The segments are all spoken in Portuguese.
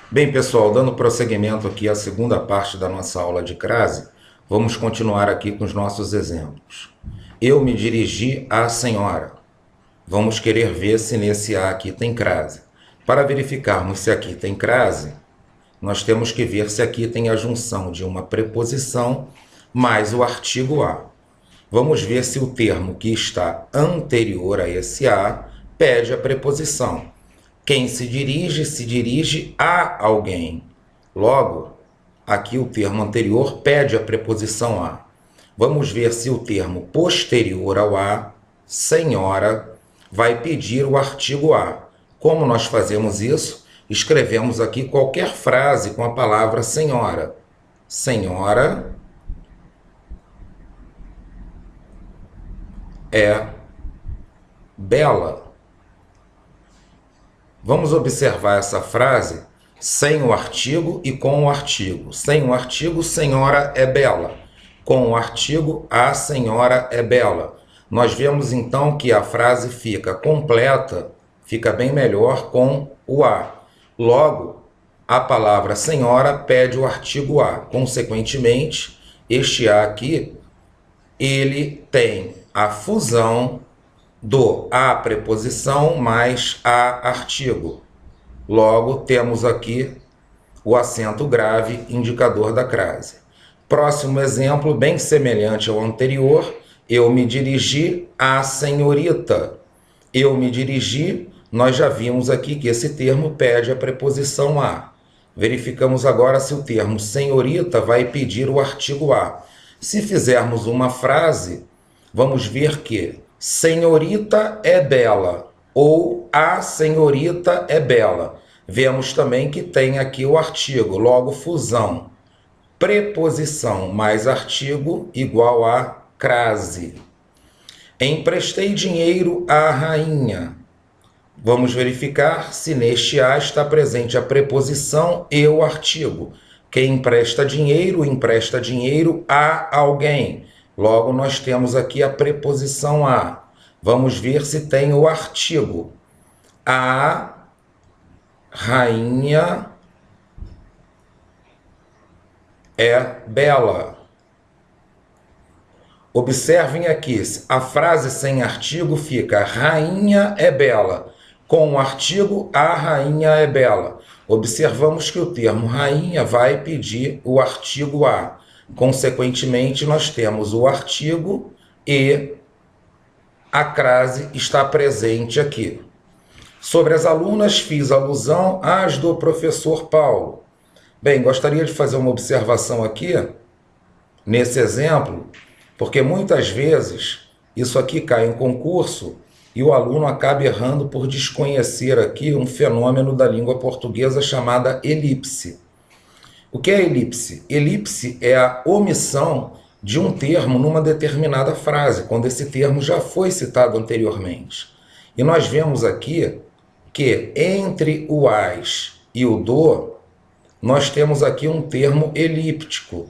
Bem, pessoal, dando prosseguimento aqui à segunda parte da nossa aula de crase, vamos continuar aqui com os nossos exemplos. Eu me dirigi à senhora. Vamos querer ver se nesse A aqui tem crase. Para verificarmos se aqui tem crase, nós temos que ver se aqui tem a junção de uma preposição mais o artigo a. Vamos ver se o termo que está anterior a esse a pede a preposição. Quem se dirige a alguém. Logo, aqui o termo anterior pede a preposição a. Vamos ver se o termo posterior ao a, senhora, vai pedir o artigo a. Como nós fazemos isso? Escrevemos aqui qualquer frase com a palavra senhora. Senhora é bela. Vamos observar essa frase sem o artigo e com o artigo. Sem o artigo, senhora é bela. Com o artigo, a senhora é bela. Nós vemos então que a frase fica completa, fica bem melhor com o a. Logo, a palavra senhora pede o artigo a. Consequentemente, este a aqui, ele tem a fusão do a preposição mais a artigo. Logo, temos aqui o acento grave, indicador da crase. Próximo exemplo, bem semelhante ao anterior, eu me dirigi à senhorita. Eu me dirigi, nós já vimos aqui que esse termo pede a preposição a. Verificamos agora se o termo senhorita vai pedir o artigo a. Se fizermos uma frase, vamos ver que senhorita é bela ou a senhorita é bela. Vemos também que tem aqui o artigo, logo fusão. Preposição mais artigo igual a crase. Emprestei dinheiro à rainha. Vamos verificar se neste a está presente a preposição e o artigo. Quem empresta dinheiro a alguém. Logo, nós temos aqui a preposição a. Vamos ver se tem o artigo. A rainha é bela. Observem aqui, a frase sem artigo fica rainha é bela. Com o artigo, a rainha é bela. Observamos que o termo rainha vai pedir o artigo a. Consequentemente, nós temos o artigo e a crase está presente aqui. Sobre as alunas, fiz alusão às do professor Paulo. Bem, gostaria de fazer uma observação aqui, nesse exemplo, porque muitas vezes isso aqui cai em concurso e o aluno acaba errando por desconhecer aqui um fenômeno da língua portuguesa chamada elipse. O que é elipse? Elipse é a omissão de um termo numa determinada frase, quando esse termo já foi citado anteriormente. E nós vemos aqui que entre o as e o do, nós temos aqui um termo elíptico,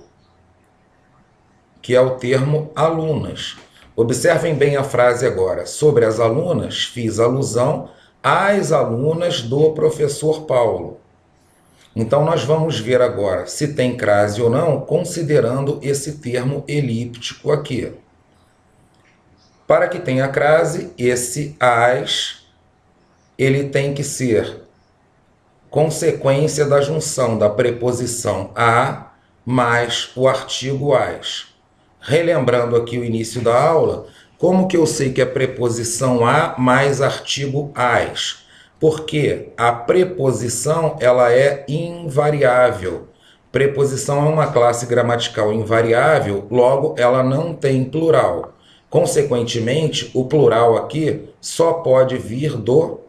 que é o termo alunas. Observem bem a frase agora. Sobre as alunas, fiz alusão às alunas do professor Paulo. Então, nós vamos ver agora se tem crase ou não, considerando esse termo elíptico aqui. Para que tenha crase, esse as, ele tem que ser consequência da junção da preposição a mais o artigo as. Relembrando aqui o início da aula, como que eu sei que é preposição a mais artigo as? Porque a preposição ela é invariável. Preposição é uma classe gramatical invariável, logo ela não tem plural. Consequentemente, o plural aqui só pode vir do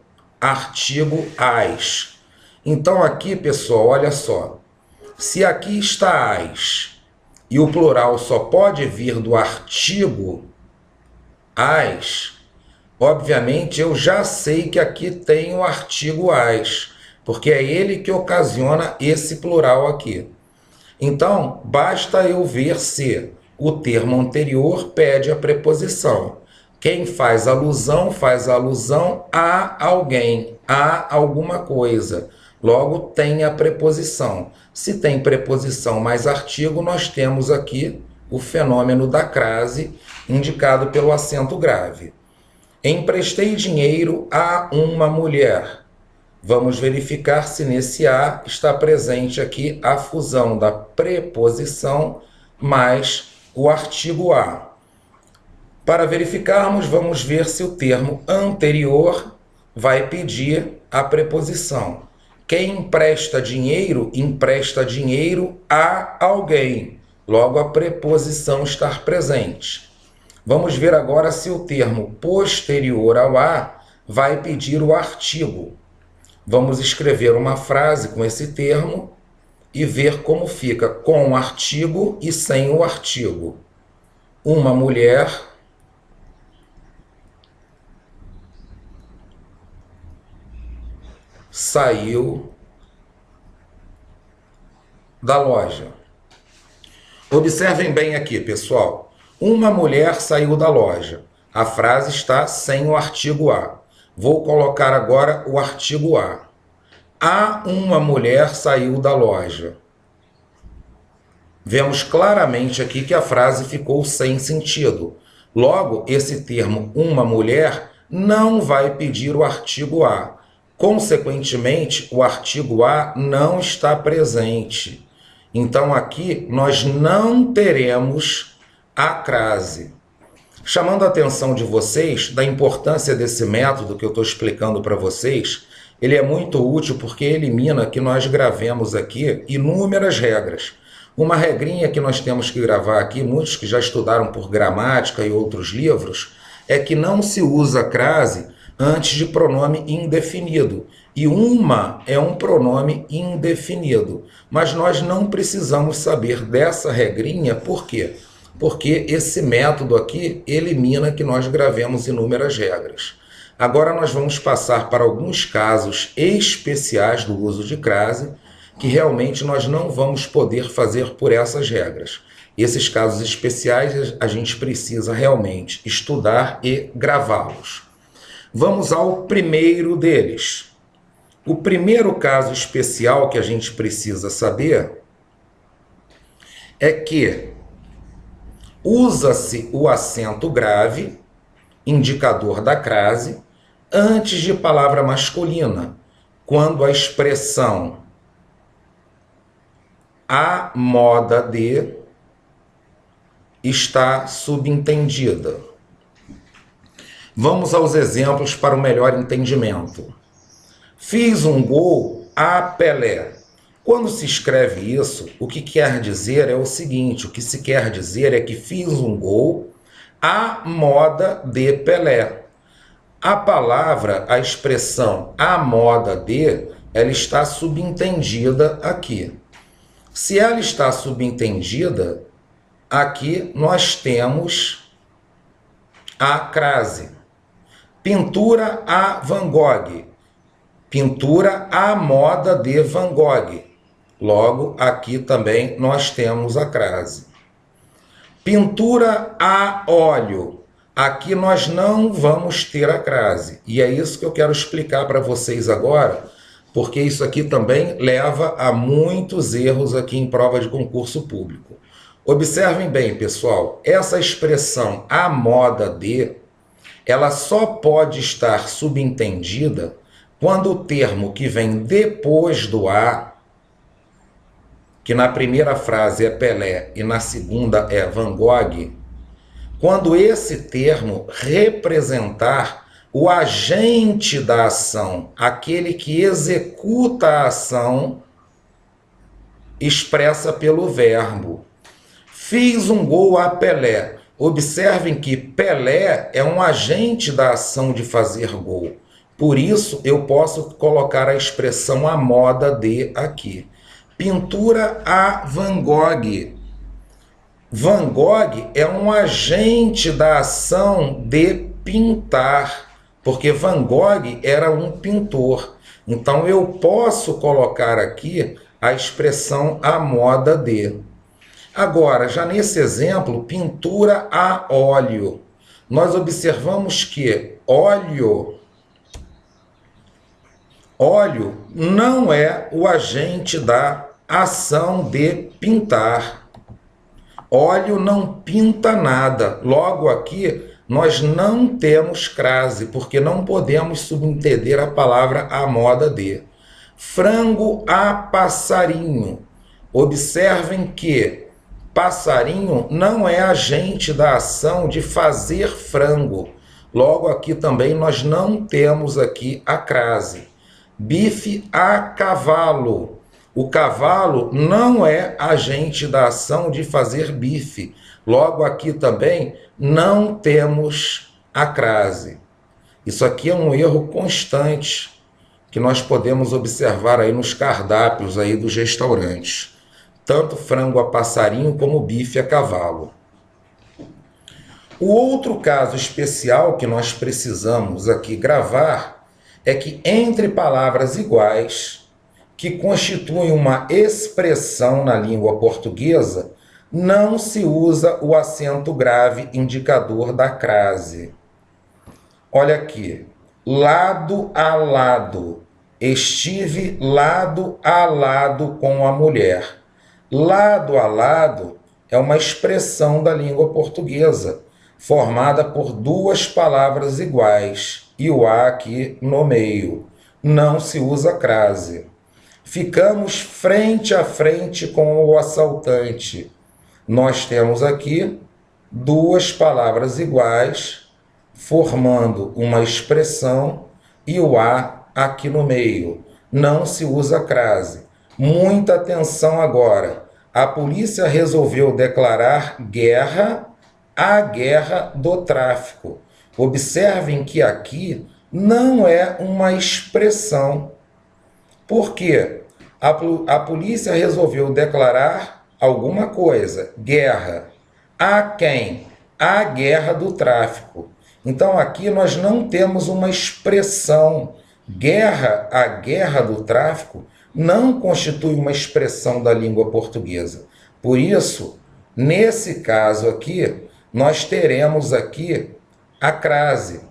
artigo as. Então aqui, pessoal, olha só. Se aqui está as e o plural só pode vir do artigo as, obviamente eu já sei que aqui tem o artigo as, porque é ele que ocasiona esse plural aqui. Então, basta eu ver se o termo anterior pede a preposição. Quem faz alusão a alguém, a alguma coisa. Logo, tem a preposição. Se tem preposição mais artigo, nós temos aqui o fenômeno da crase, indicado pelo acento grave. Emprestei dinheiro a uma mulher. Vamos verificar se nesse a está presente aqui a fusão da preposição mais o artigo a. Para verificarmos, vamos ver se o termo anterior vai pedir a preposição. Quem empresta dinheiro a alguém. Logo, a preposição estar presente. Vamos ver agora se o termo posterior ao a vai pedir o artigo. Vamos escrever uma frase com esse termo e ver como fica com o artigo e sem o artigo. Uma mulher saiu da loja. Observem bem aqui, pessoal. Uma mulher saiu da loja. A frase está sem o artigo a. Vou colocar agora o artigo a. Uma mulher saiu da loja. Vemos claramente aqui que a frase ficou sem sentido. Logo, esse termo uma mulher não vai pedir o artigo a. Consequentemente, o artigo a não está presente. Então, aqui nós não teremos a crase. Chamando a atenção de vocês da importância desse método que eu estou explicando para vocês, ele é muito útil porque elimina que nós gravemos aqui inúmeras regras. Uma regrinha que nós temos que gravar aqui, muitos que já estudaram por gramática e outros livros, é que não se usa crase antes de pronome indefinido. E uma é um pronome indefinido. Mas nós não precisamos saber dessa regrinha, por quê? Porque esse método aqui elimina que nós gravemos inúmeras regras. Agora nós vamos passar para alguns casos especiais do uso de crase, que realmente nós não vamos poder fazer por essas regras. Esses casos especiais a gente precisa realmente estudar e gravá-los. Vamos ao primeiro deles. O primeiro caso especial que a gente precisa saber é que usa-se o acento grave, indicador da crase, antes de palavra masculina, quando a expressão a moda de está subentendida. Vamos aos exemplos para o melhor entendimento. Fiz um gol a Pelé. Quando se escreve isso, o que quer dizer é o seguinte, o que se quer dizer é que fiz um gol à moda de Pelé. A palavra, a expressão à moda de, ela está subentendida aqui. Se ela está subentendida, aqui nós temos a crase. Pintura a Van Gogh. Pintura à moda de Van Gogh. Logo, aqui também nós temos a crase. Pintura a óleo. Aqui nós não vamos ter a crase. E é isso que eu quero explicar para vocês agora, porque isso aqui também leva a muitos erros aqui em prova de concurso público. Observem bem, pessoal, essa expressão a moda de, ela só pode estar subentendida quando o termo que vem depois do a, que na primeira frase é Pelé e na segunda é Van Gogh, quando esse termo representar o agente da ação, aquele que executa a ação expressa pelo verbo. Fiz um gol a Pelé. Observem que Pelé é um agente da ação de fazer gol. Por isso, eu posso colocar a expressão à moda de aqui. Pintura a Van Gogh. Van Gogh é um agente da ação de pintar, porque Van Gogh era um pintor. Então, eu posso colocar aqui a expressão à moda de. Agora, já nesse exemplo, pintura a óleo. Nós observamos que óleo Óleo não é o agente da ação de pintar. Óleo não pinta nada. Logo aqui, nós não temos crase, porque não podemos subentender a palavra à moda de. Frango a passarinho. Observem que passarinho não é agente da ação de fazer frango. Logo aqui também nós não temos aqui a crase. Bife a cavalo. O cavalo não é agente da ação de fazer bife. Logo aqui também não temos a crase. Isso aqui é um erro constante que nós podemos observar aí nos cardápios aí dos restaurantes. Tanto frango a passarinho como bife a cavalo. O outro caso especial que nós precisamos aqui gravar é que entre palavras iguais, que constituem uma expressão na língua portuguesa, não se usa o acento grave indicador da crase. Olha aqui, lado a lado, estive lado a lado com a mulher. Lado a lado é uma expressão da língua portuguesa, formada por duas palavras iguais, e o A aqui no meio. Não se usa crase. Ficamos frente a frente com o assaltante. Nós temos aqui duas palavras iguais, formando uma expressão, e o A aqui no meio. Não se usa crase. Muita atenção agora. A polícia resolveu declarar guerra à guerra do tráfico. Observem que aqui não é uma expressão. Por quê? A polícia resolveu declarar alguma coisa. Guerra. A quem? A guerra do tráfico. Então aqui nós não temos uma expressão. Guerra, a guerra do tráfico, não constitui uma expressão da língua portuguesa. Por isso, nesse caso aqui, nós teremos aqui a crase.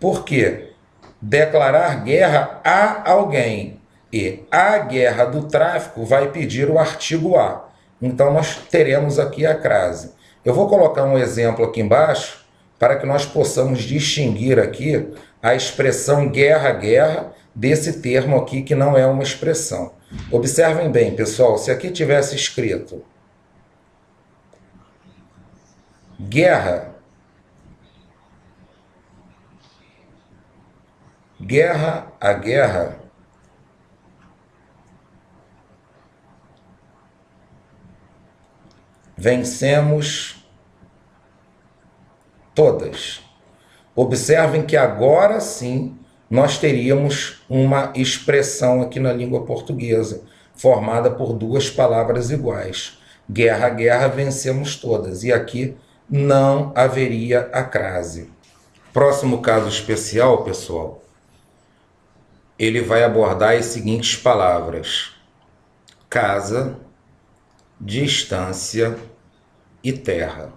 Por quê? Declarar guerra a alguém. E a guerra do tráfico vai pedir o artigo a. Então, nós teremos aqui a crase. Eu vou colocar um exemplo aqui embaixo para que nós possamos distinguir aqui a expressão guerra-guerra desse termo aqui que não é uma expressão. Observem bem, pessoal, se aqui tivesse escrito guerra, guerra a guerra, vencemos todas. Observem que agora sim nós teríamos uma expressão aqui na língua portuguesa, formada por duas palavras iguais. Guerra a guerra, vencemos todas. E aqui não haveria a crase. Próximo caso especial, pessoal, ele vai abordar as seguintes palavras: casa, distância e terra.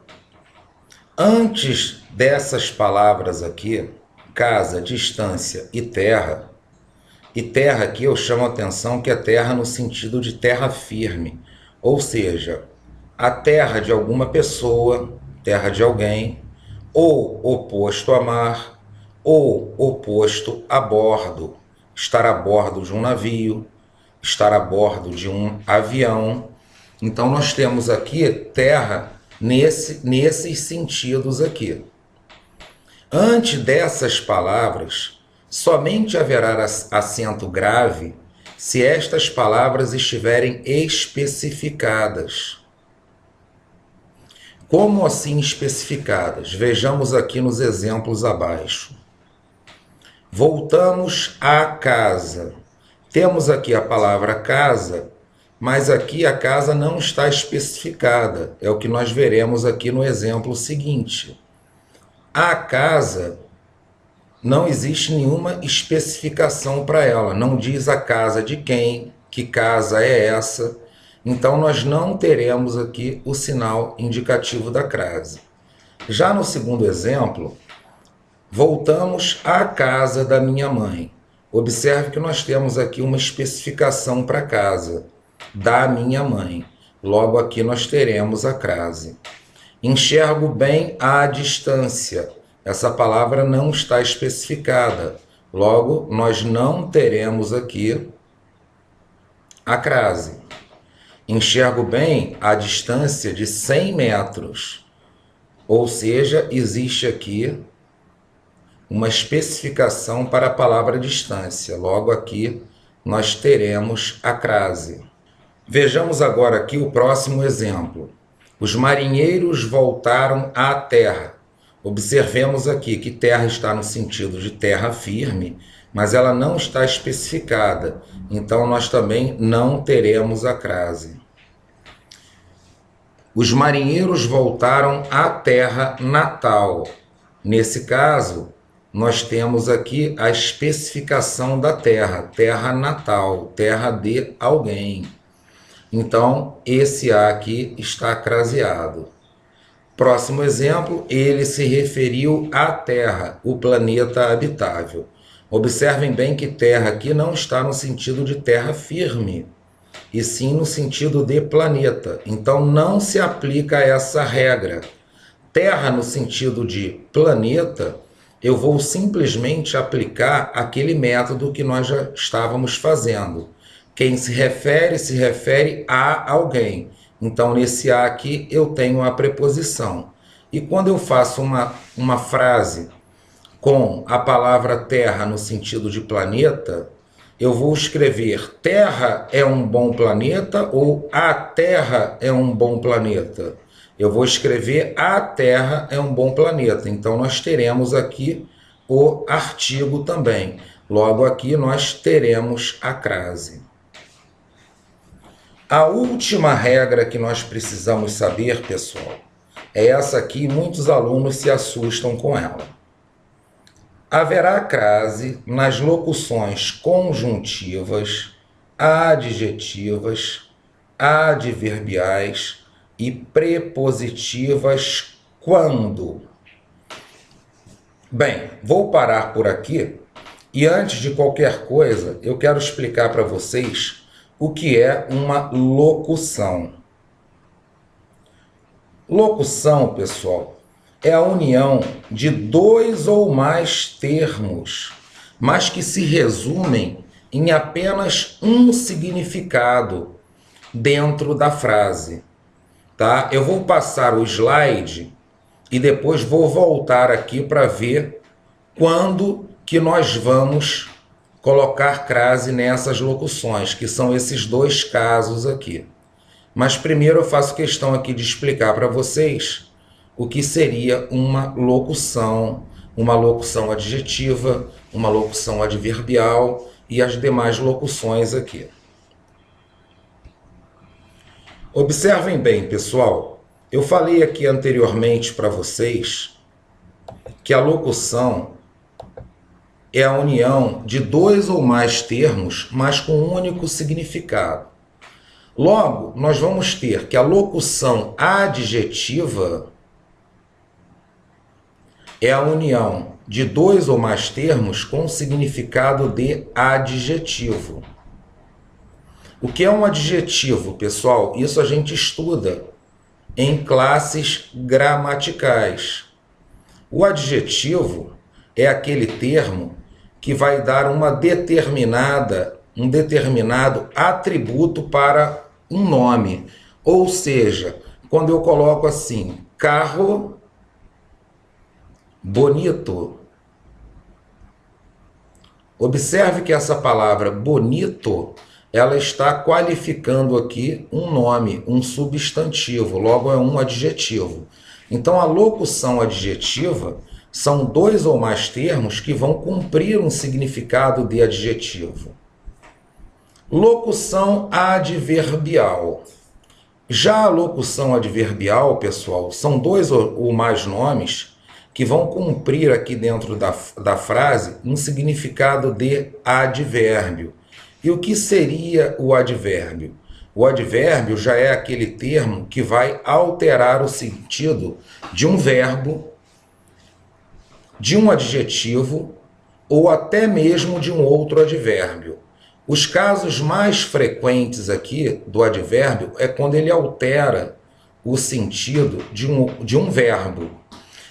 Antes dessas palavras aqui, casa, distância e terra aqui eu chamo a atenção que é terra no sentido de terra firme, ou seja, a terra de alguma pessoa, terra de alguém, ou oposto a mar, ou oposto a bordo, estar a bordo de um navio, estar a bordo de um avião. Então nós temos aqui terra nesses sentidos aqui. Antes dessas palavras, somente haverá acento grave se estas palavras estiverem especificadas. Como assim especificadas? Vejamos aqui nos exemplos abaixo. Voltamos à casa. Temos aqui a palavra casa, mas aqui a casa não está especificada. É o que nós veremos aqui no exemplo seguinte. A casa, não existe nenhuma especificação para ela. Não diz a casa de quem, que casa é essa. Então, nós não teremos aqui o sinal indicativo da crase. Já no segundo exemplo, voltamos à casa da minha mãe. Observe que nós temos aqui uma especificação para casa, da minha mãe. Logo aqui nós teremos a crase. Enxergo bem à distância. Essa palavra não está especificada. Logo, nós não teremos aqui a crase. Enxergo bem à distância de 100 metros. Ou seja, existe aqui uma especificação para a palavra distância. Logo aqui nós teremos a crase. Vejamos agora aqui o próximo exemplo. Os marinheiros voltaram à terra. Observemos aqui que terra está no sentido de terra firme, mas ela não está especificada. Então nós também não teremos a crase. Os marinheiros voltaram à terra natal. Nesse caso, nós temos aqui a especificação da terra, terra natal, terra de alguém. Então, esse A aqui está craseado. Próximo exemplo, ele se referiu à Terra, o planeta habitável. Observem bem que terra aqui não está no sentido de terra firme, e sim no sentido de planeta. Então, não se aplica essa regra. Terra no sentido de planeta, eu vou simplesmente aplicar aquele método que nós já estávamos fazendo. Quem se refere a alguém. Então, nesse A aqui, eu tenho a preposição. E quando eu faço uma frase com a palavra terra no sentido de planeta, eu vou escrever Terra é um bom planeta ou a Terra é um bom planeta. Eu vou escrever a Terra é um bom planeta. Então, nós teremos aqui o artigo também. Logo aqui, nós teremos a crase. A última regra que nós precisamos saber, pessoal, é essa aqui, muitos alunos se assustam com ela. Haverá crase nas locuções conjuntivas, adjetivas, adverbiais e prepositivas quando? Bem, vou parar por aqui e antes de qualquer coisa, eu quero explicar para vocês o que é uma locução. Locução, pessoal, é a união de dois ou mais termos, mas que se resumem em apenas um significado dentro da frase. Tá? Eu vou passar o slide e depois vou voltar aqui para ver quando que nós vamos colocar crase nessas locuções, que são esses dois casos aqui. Mas primeiro eu faço questão aqui de explicar para vocês o que seria uma locução adjetiva, uma locução adverbial e as demais locuções aqui. Observem bem, pessoal, eu falei aqui anteriormente para vocês que a locução é a união de dois ou mais termos, mas com um único significado. Logo, nós vamos ter que a locução adjetiva é a união de dois ou mais termos com significado de adjetivo. O que é um adjetivo, pessoal? Isso a gente estuda em classes gramaticais. O adjetivo é aquele termo que vai dar um determinado atributo para um nome. Ou seja, quando eu coloco assim, carro bonito. Observe que essa palavra bonito, ela está qualificando aqui um nome, um substantivo, logo é um adjetivo. Então a locução adjetiva são dois ou mais termos que vão cumprir um significado de adjetivo. Locução adverbial. Já a locução adverbial, pessoal, são dois ou mais nomes que vão cumprir aqui dentro da frase um significado de advérbio. E o que seria o advérbio? O advérbio já é aquele termo que vai alterar o sentido de um verbo, de um adjetivo ou até mesmo de um outro advérbio. Os casos mais frequentes aqui do advérbio é quando ele altera o sentido de um verbo.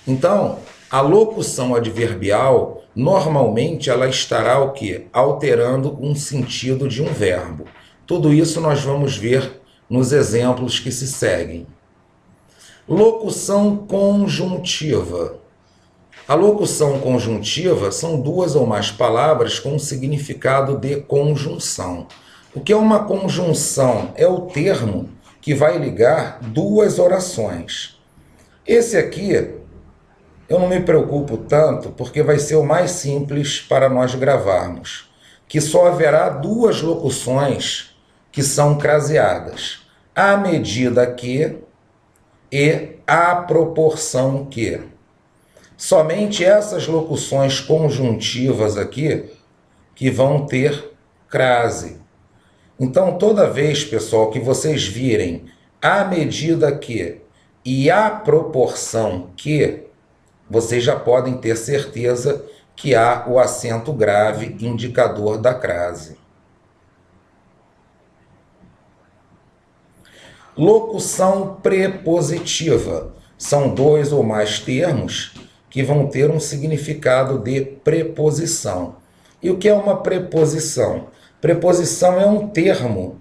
Então, a locução adverbial, normalmente, ela estará o quê? Alterando um sentido de um verbo. Tudo isso nós vamos ver nos exemplos que se seguem. Locução conjuntiva. A locução conjuntiva são duas ou mais palavras com significado de conjunção. O que é uma conjunção? É o termo que vai ligar duas orações. Esse aqui eu não me preocupo tanto, porque vai ser o mais simples para nós gravarmos, que só haverá duas locuções que são craseadas: à medida que e à proporção que. Somente essas locuções conjuntivas aqui que vão ter crase. Então, toda vez, pessoal, que vocês virem à medida que e à proporção que, vocês já podem ter certeza que há o acento grave indicador da crase. Locução prepositiva. São dois ou mais termos que vão ter um significado de preposição. E o que é uma preposição? Preposição é um termo,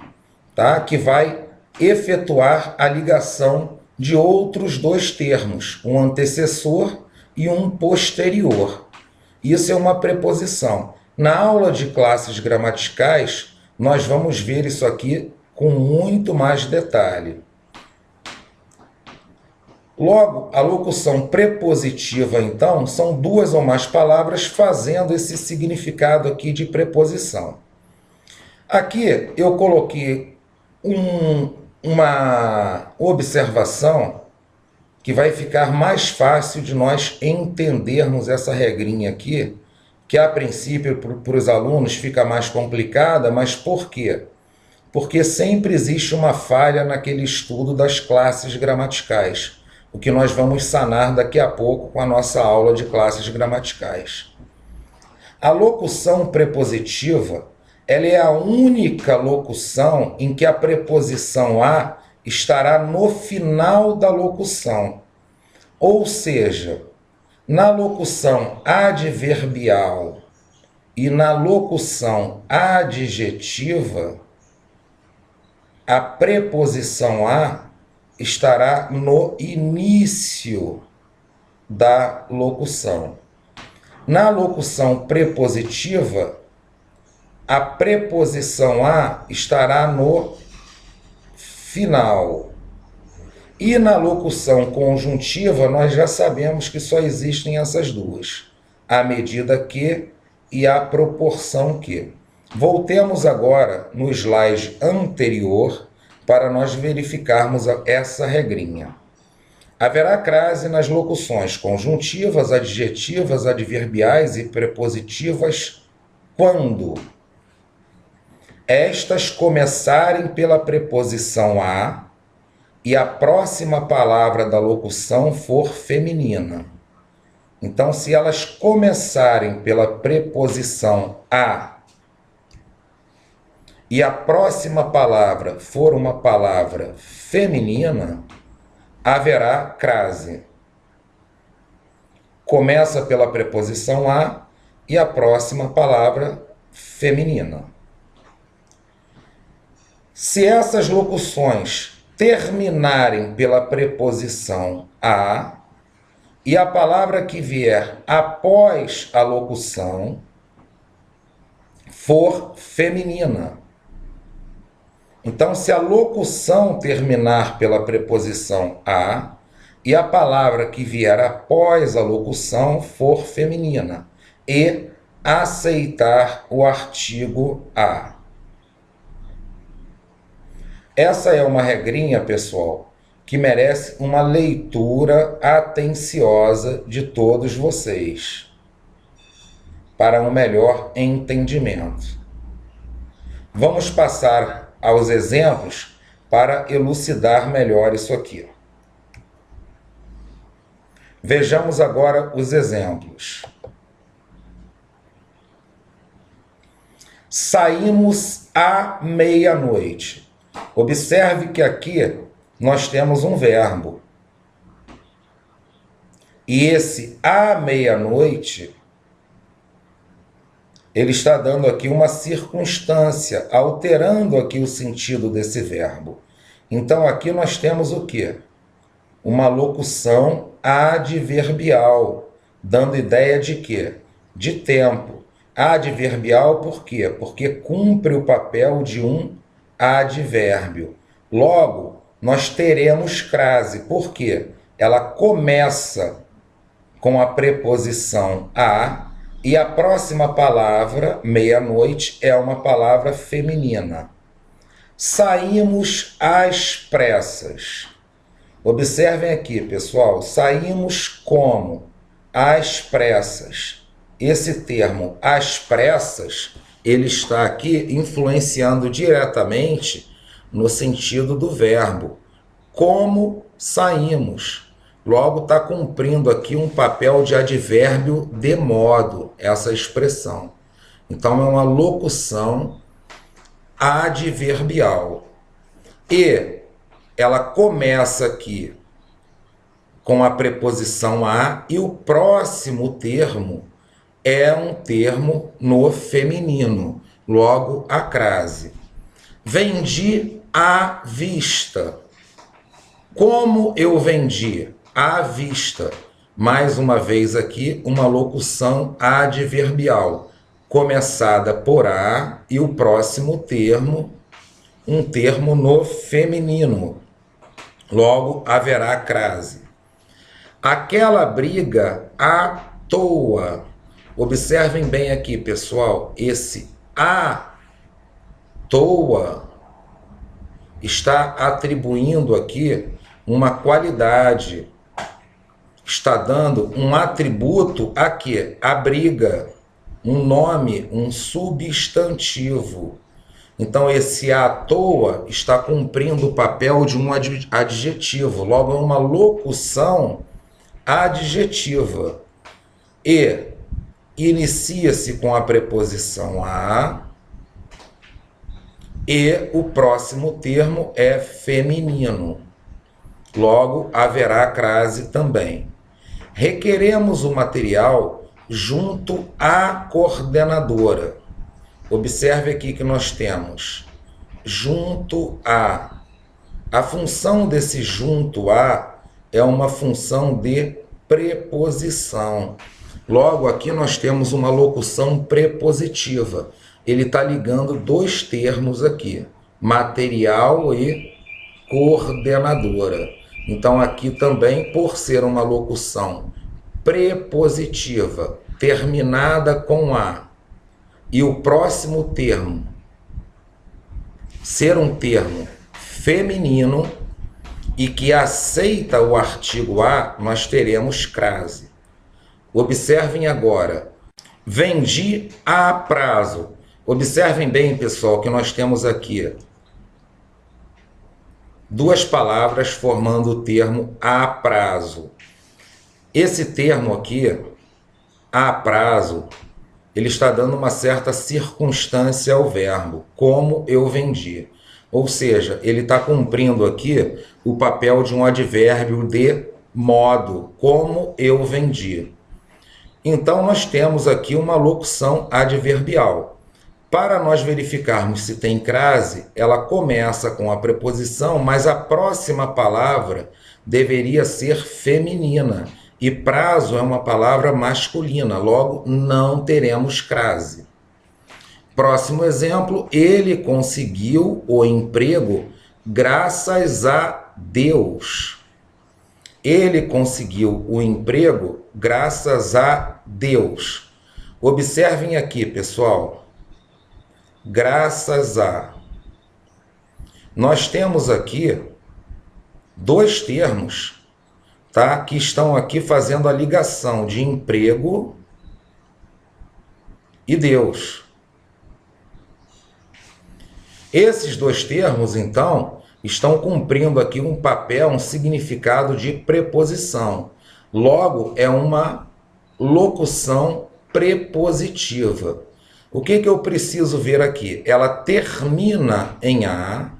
tá, que vai efetuar a ligação de outros dois termos, um antecessor e um posterior. Isso é uma preposição. Na aula de classes gramaticais, nós vamos ver isso aqui com muito mais detalhe. Logo, a locução prepositiva, então, são duas ou mais palavras fazendo esse significado aqui de preposição. Aqui eu coloquei uma observação que vai ficar mais fácil de nós entendermos essa regrinha aqui, que a princípio para os alunos fica mais complicada, mas por quê? Porque sempre existe uma falha naquele estudo das classes gramaticais, o que nós vamos sanar daqui a pouco com a nossa aula de classes gramaticais. A locução prepositiva, ela é a única locução em que a preposição a estará no final da locução. Ou seja, na locução adverbial e na locução adjetiva, a preposição a estará no início da locução. Na locução prepositiva, a preposição a estará no final. E na locução conjuntiva, nós já sabemos que só existem essas duas: à medida que e à proporção que. Voltemos agora no slide anterior para nós verificarmos essa regrinha. Haverá crase nas locuções conjuntivas, adjetivas, adverbiais e prepositivas quando estas começarem pela preposição a e a próxima palavra da locução for feminina. Então, se elas começarem pela preposição a e a próxima palavra for uma palavra feminina, haverá crase. Começa pela preposição a e a próxima palavra feminina. Se essas locuções terminarem pela preposição a e a palavra que vier após a locução for feminina. Então, se a locução terminar pela preposição a e a palavra que vier após a locução for feminina e aceitar o artigo a. Essa é uma regrinha, pessoal, que merece uma leitura atenciosa de todos vocês, para um melhor entendimento. Vamos passar aos exemplos para elucidar melhor isso aqui. Vejamos agora os exemplos. Saímos à meia-noite. Observe que aqui nós temos um verbo. E esse à meia-noite, ele está dando aqui uma circunstância, alterando aqui o sentido desse verbo. Então aqui nós temos o quê? Uma locução adverbial, dando ideia de quê? De tempo. Adverbial por quê? Porque cumpre o papel de um advérbio. Logo, nós teremos crase. Por quê? Ela começa com a preposição a, e a próxima palavra, meia-noite, é uma palavra feminina. Saímos às pressas. Observem aqui, pessoal, saímos como? Às pressas. Esse termo, às pressas, ele está aqui influenciando diretamente no sentido do verbo. Como saímos? Logo, está cumprindo aqui um papel de advérbio de modo, essa expressão. Então, é uma locução adverbial. E ela começa aqui com a preposição a, e o próximo termo é um termo no feminino, logo a crase. Vendi à vista. Como eu vendi? À vista. Mais uma vez aqui, uma locução adverbial, começada por a e o próximo termo, um termo no feminino. Logo haverá crase. Aquela briga à toa. Observem bem aqui, pessoal, esse à toa está atribuindo aqui uma qualidade, está dando um atributo a quê? A briga, um nome, um substantivo. Então, esse à toa está cumprindo o papel de um adjetivo, logo é uma locução adjetiva. E inicia-se com a preposição a, e o próximo termo é feminino. Logo, haverá crase também. Requeremos o material junto à coordenadora. Observe aqui que nós temos junto a. A função desse junto a é uma função de preposição. Logo, aqui nós temos uma locução prepositiva. Ele está ligando dois termos aqui, material e coordenadora. Então, aqui também, por ser uma locução prepositiva, terminada com a, e o próximo termo ser um termo feminino e que aceita o artigo a, nós teremos crase. Observem agora, vendi a prazo. Observem bem, pessoal, que nós temos aqui duas palavras formando o termo a prazo. Esse termo aqui, a prazo, ele está dando uma certa circunstância ao verbo, como eu vendi. Ou seja, ele está cumprindo aqui o papel de um advérbio de modo, como eu vendi. Então, nós temos aqui uma locução adverbial. Para nós verificarmos se tem crase, ela começa com a preposição, mas a próxima palavra deveria ser feminina. E prazo é uma palavra masculina, logo não teremos crase. Próximo exemplo, ele conseguiu o emprego graças a Deus. Ele conseguiu o emprego graças a Deus. Observem aqui, pessoal. Graças a. Nós temos aqui dois termos, tá, que estão aqui fazendo a ligação de emprego e Deus. Esses dois termos, então, estão cumprindo aqui um papel, um significado de preposição. Logo, é uma locução prepositiva. O que eu preciso ver aqui? Ela termina em A,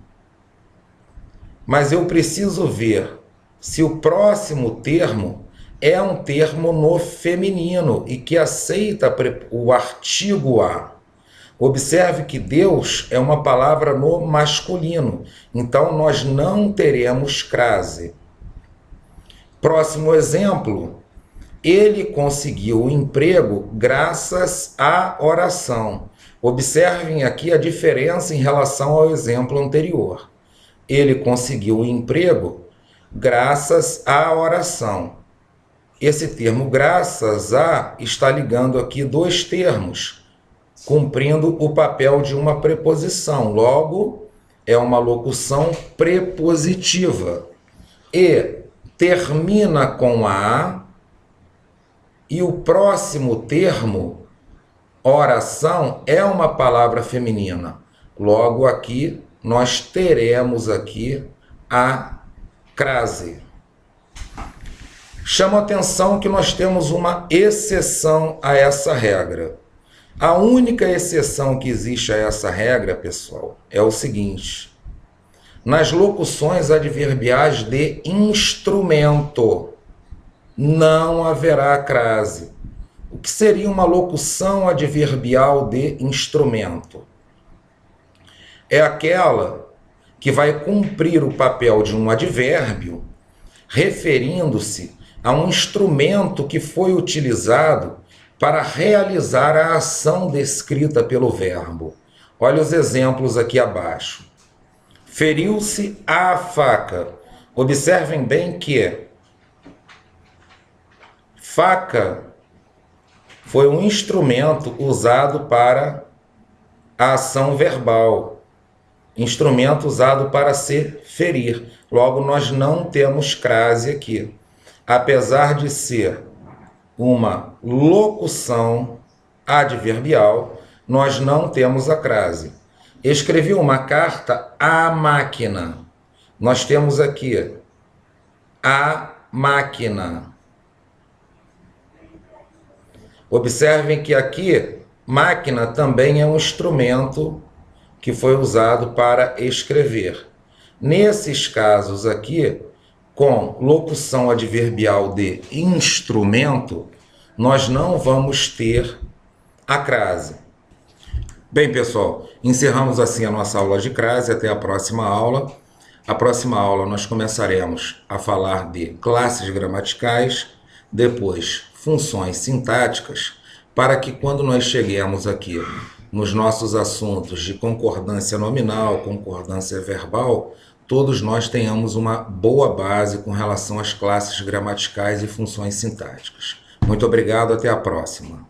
mas eu preciso ver se o próximo termo é um termo no feminino e que aceita o artigo A. Observe que Deus é uma palavra no masculino, então nós não teremos crase. Próximo exemplo. Ele conseguiu o emprego graças à oração. Observem aqui a diferença em relação ao exemplo anterior. Ele conseguiu o emprego graças à oração. Esse termo graças a está ligando aqui dois termos, cumprindo o papel de uma preposição. Logo, é uma locução prepositiva. E termina com a, e o próximo termo, oração, é uma palavra feminina. Logo, aqui, nós teremos aqui a crase. Chama a atenção que nós temos uma exceção a essa regra. A única exceção que existe a essa regra, pessoal, é o seguinte. Nas locuções adverbiais de instrumento, não haverá crase. O que seria uma locução adverbial de instrumento? É aquela que vai cumprir o papel de um advérbio, referindo-se a um instrumento que foi utilizado para realizar a ação descrita pelo verbo. Olha os exemplos aqui abaixo. Feriu-se a faca. Observem bem que faca foi um instrumento usado para a ação verbal, instrumento usado para se ferir. Logo, nós não temos crase aqui, apesar de ser uma locução adverbial, nós não temos a crase. Escrevi uma carta à máquina. Nós temos aqui a máquina. Observem que aqui, máquina também é um instrumento que foi usado para escrever. Nesses casos aqui, com locução adverbial de instrumento, nós não vamos ter a crase. Bem, pessoal, encerramos assim a nossa aula de crase. Até a próxima aula. A próxima aula nós começaremos a falar de classes gramaticais, depois funções sintáticas, para que quando nós cheguemos aqui nos nossos assuntos de concordância nominal, concordância verbal, todos nós tenhamos uma boa base com relação às classes gramaticais e funções sintáticas. Muito obrigado, até a próxima.